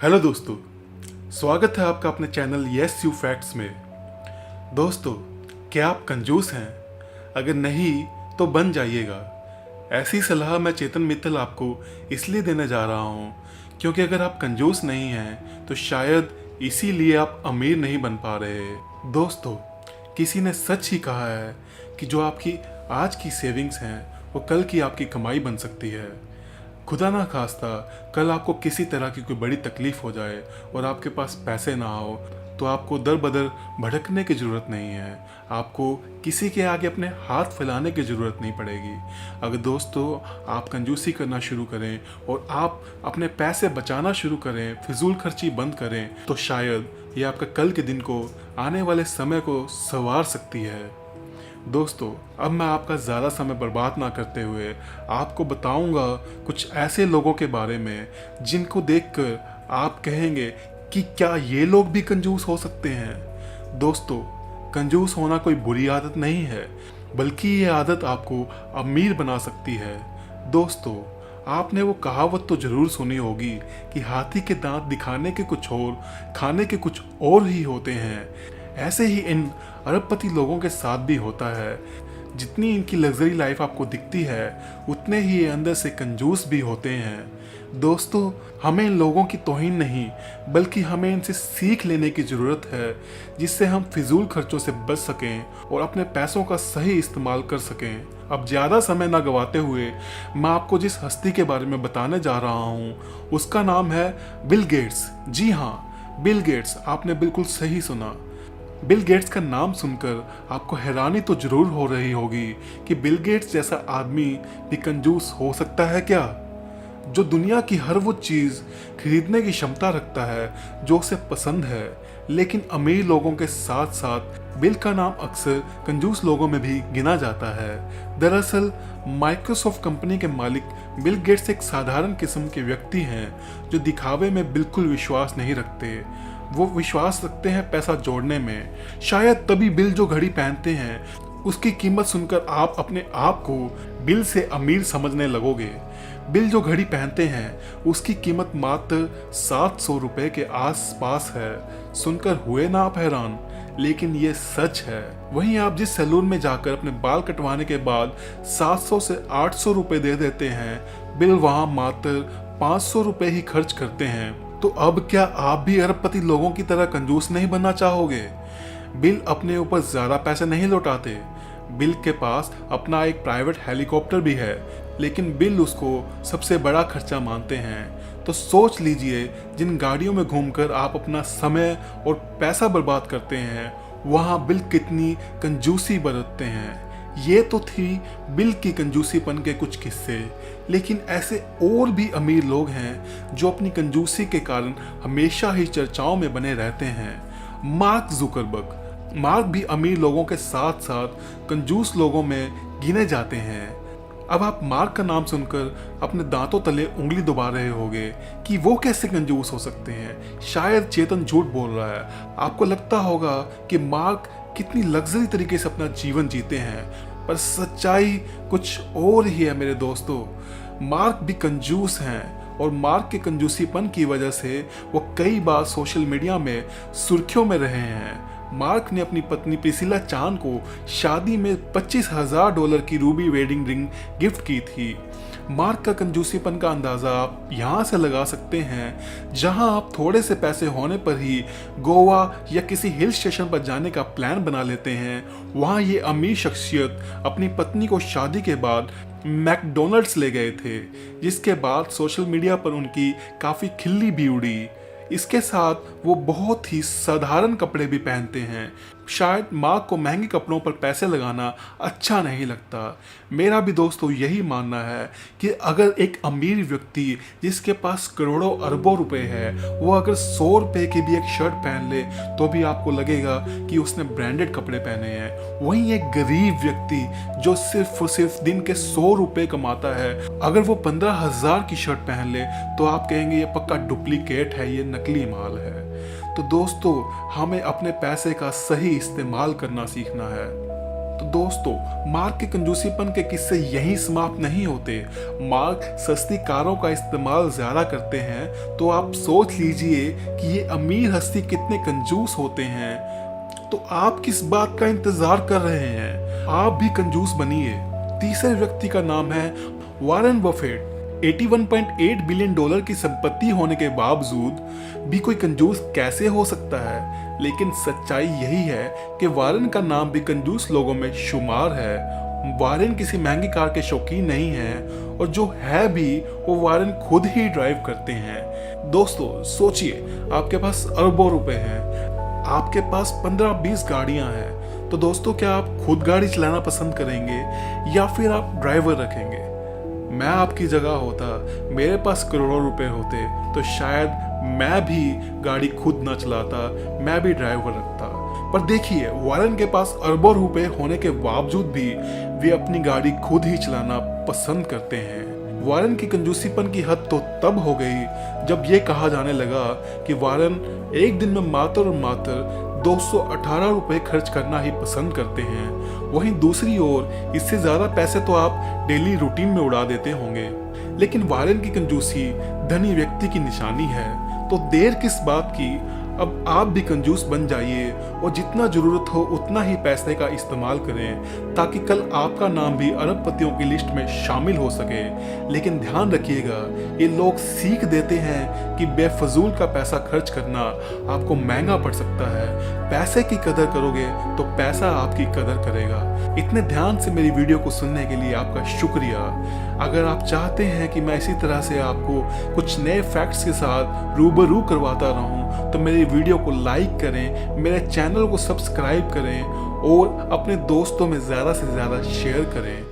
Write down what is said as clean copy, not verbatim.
Hello दोस्तों, स्वागत है आपका अपने चैनल यस यू फैक्ट्स में। दोस्तों, क्या आप कंजूस हैं? अगर नहीं तो बन जाइएगा। ऐसी सलाह मैं चेतन मित्तल आपको इसलिए देने जा रहा हूँ क्योंकि अगर आप कंजूस नहीं हैं तो शायद इसीलिए आप अमीर नहीं बन पा रहे। दोस्तों, किसी ने सच ही कहा है कि जो आपकी आज की सेविंग्स हैं वो कल की आपकी कमाई बन सकती है। खुदा ना खास्ता कल आपको किसी तरह की कोई बड़ी तकलीफ हो जाए और आपके पास पैसे ना हो तो आपको दर बदर भटकने की ज़रूरत नहीं है। आपको किसी के आगे अपने हाथ फैलाने की ज़रूरत नहीं पड़ेगी। अगर दोस्तों आप कंजूसी करना शुरू करें और आप अपने पैसे बचाना शुरू करें, फिजूल खर्ची बंद करें, तो शायद ये आपका कल के दिन को, आने वाले समय को संवार सकती है। दोस्तों, अब मैं आपका ज़्यादा समय बर्बाद ना करते हुए आपको बताऊंगा कुछ ऐसे लोगों के बारे में जिनको देखकर आप कहेंगे कि क्या ये लोग भी कंजूस हो सकते हैं। दोस्तों, कंजूस होना कोई बुरी आदत नहीं है, बल्कि ये आदत आपको अमीर बना सकती है। दोस्तों, आपने वो कहावत तो ज़रूर सुनी होगी कि हाथी के दांत दिखाने के कुछ और, खाने के कुछ और ही होते हैं। ऐसे ही इन अरबपति लोगों के साथ भी होता है। जितनी इनकी लग्जरी लाइफ आपको दिखती है उतने ही ये अंदर से कंजूस भी होते हैं। दोस्तों, हमें इन लोगों की तौहीन नहीं बल्कि हमें इनसे सीख लेने की ज़रूरत है, जिससे हम फिजूल खर्चों से बच सकें और अपने पैसों का सही इस्तेमाल कर सकें। अब ज़्यादा समय ना गवाते हुए मैं आपको जिस हस्ती के बारे में बताने जा रहा हूँ उसका नाम है बिल गेट्स। जी हाँ, बिल गेट्स, आपने बिल्कुल सही सुना। बिल गेट्स का नाम सुनकर आपको हैरानी तो जरूर हो रही होगी कि बिल गेट्स जैसा आदमी भी कंजूस हो सकता है क्या, जो दुनिया की हर वो चीज़ खरीदने की क्षमता रखता है जो उसे पसंद है। लेकिन अमीर लोगों के साथ साथ बिल का नाम अक्सर कंजूस लोगों में भी गिना जाता है। दरअसल माइक्रोसॉफ्ट कंपनी के मालिक बिल गेट्स एक साधारण किस्म के व्यक्ति हैं जो दिखावे में बिल्कुल विश्वास नहीं रखते। वो विश्वास रखते हैं पैसा जोड़ने में। शायद तभी बिल जो घड़ी पहनते हैं उसकी कीमत सुनकर आप अपने आप को बिल से अमीर समझने लगोगे। बिल जो घड़ी पहनते हैं उसकी कीमत मात्र 700 रुपए के आसपास है। सुनकर हुए ना आप हैरान, लेकिन ये सच है। वहीं आप जिस सैलून में जाकर अपने बाल कटवाने के बाद 700 से 800 रुपए दे देते हैं, बिल वहां मात्र 500 रुपए ही खर्च करते हैं। तो अब क्या आप भी अरबपति लोगों की तरह कंजूस नहीं बनना चाहोगे? बिल अपने ऊपर ज्यादा पैसे नहीं लौटाते। बिल के पास अपना एक प्राइवेट हेलीकॉप्टर भी है, लेकिन बिल उसको सबसे बड़ा खर्चा मानते हैं। तो सोच लीजिए, जिन गाड़ियों में घूमकर आप अपना समय और पैसा बर्बाद करते हैं, वहाँ बिल कितनी कंजूसी बरतते हैं। ये तो थी बिल की कंजूसीपन के कुछ किस्से, लेकिन ऐसे और भी अमीर लोग हैं जो अपनी कंजूसी के कारण हमेशा ही चर्चाओं में बने रहते हैं। Mark Zuckerberg. मार्क भी अमीर लोगों के साथ साथ कंजूस लोगों में गिने जाते हैं। अब आप मार्क का नाम सुनकर अपने दांतों तले उंगली दबा रहे होंगे कि वो कैसे कंजूस हो सकते हैं। शायद चेतन झूठ बोल रहा है। आपको लगता होगा कि मार्क कितनी लग्जरी तरीके से अपना जीवन जीते हैं, पर सच्चाई कुछ और ही है मेरे दोस्तों। मार्क भी कंजूस हैं और मार्क के कंजूसीपन की वजह से वो कई बार सोशल मीडिया में सुर्खियों में रहे हैं। मार्क ने अपनी पत्नी प्रिसिला चान को शादी में $25,000 की रूबी वेडिंग रिंग गिफ्ट की थी। मार्क का कंजूसीपन का अंदाज़ा आप यहाँ से लगा सकते हैं, जहाँ आप थोड़े से पैसे होने पर ही गोवा या किसी हिल स्टेशन पर जाने का प्लान बना लेते हैं। वहाँ ये अमीर शख्सियत अपनी पत्नी को शादी के बाद मैकडोनल्ड्स ले गए थे, जिसके बाद सोशल मीडिया पर उनकी काफ़ी खिल्ली भी उड़ी। इसके साथ वो बहुत ही साधारण कपड़े भी पहनते हैं। शायद मार्क को महंगे कपड़ों पर पैसे लगाना अच्छा नहीं लगता। मेरा भी दोस्तों यही मानना है कि अगर एक अमीर व्यक्ति जिसके पास करोड़ों अरबों रुपए है, वो अगर 100 रुपए की भी एक शर्ट पहन ले तो भी आपको लगेगा कि उसने ब्रांडेड कपड़े पहने हैं। वहीं एक गरीब व्यक्ति जो सिर्फ और सिर्फ दिन के 100 रुपए कमाता है, अगर वो 15,000 की शर्ट पहन ले तो आप कहेंगे ये पक्का डुप्लीकेट है, ये नकली माल है। तो दोस्तों, हमें अपने पैसे का सही इस्तेमाल करना सीखना है। तो दोस्तों, मार्क के कंजूसीपन के किस्से यहीं समाप्त नहीं होते। मार्क सस्ती कारों का इस्तेमाल ज़्यादा करते हैं, तो आप सोच लीजिए कि ये अमीर हस्ती कितने कंजूस होते हैं। तो आप किस बात का इंतज़ार कर रहे हैं? आप भी कंजूस बनिए। तीसरे व्यक्ति का नाम है वॉरेन बफेट। 81.8 बिलियन डॉलर की संपत्ति होने के बावजूद भी कोई कंजूस कैसे हो सकता है? लेकिन सच्चाई यही है कि वॉरेन का नाम भी कंजूस लोगों में शुमार है। वॉरेन किसी महंगी कार के शौकीन नहीं है, और जो है भी वो वॉरेन खुद ही ड्राइव करते हैं। दोस्तों सोचिए, आपके पास अरबों रुपए हैं, आपके पास 15-20 गाड़ियां हैं, तो दोस्तों क्या आप खुद गाड़ी चलाना पसंद करेंगे या फिर आप ड्राइवर रखेंगे? मैं आपकी जगह होता, मेरे पास करोड़ों रुपए होते, तो शायद मैं भी गाड़ी खुद न चलाता, मैं भी ड्राइवर रखता। पर देखिए, वॉरेन के पास अरबों रुपए होने के बावजूद भी वे अपनी गाड़ी खुद ही चलाना पसंद करते हैं। वॉरेन की कंजूसीपन की हद तो तब हो गई जब ये कहा जाने लगा कि वॉरेन एक दिन में मात्र और मात्र 218 रुपए खर्च करना ही पसंद करते हैं। वहीं दूसरी ओर इससे ज्यादा पैसे तो आप डेली रूटीन में उड़ा देते होंगे। लेकिन वॉरेन की कंजूसी धनी व्यक्ति की निशानी है, तो देर किस बात की? अब आप भी कंजूस बन जाइए और जितना जरूरत हो उतना ही पैसे का इस्तेमाल करें, ताकि कल आपका नाम भी अरबपतियों की लिस्ट में शामिल हो सके। लेकिन ध्यान रखिएगा, ये लोग सीख देते हैं कि बेफजूल का पैसा खर्च करना आपको महंगा पड़ सकता है। पैसे की कदर करोगे तो पैसा आपकी कदर करेगा। इतने ध्यान से मेरी वीडियो को सुनने के लिए आपका शुक्रिया। अगर आप चाहते हैं कि मैं इसी तरह से आपको कुछ नए फैक्ट्स के साथ रूबरू करवाता रहूं, तो मेरी वीडियो को लाइक करें, मेरे चैनल को सब्सक्राइब करें और अपने दोस्तों में ज़्यादा से ज़्यादा शेयर करें।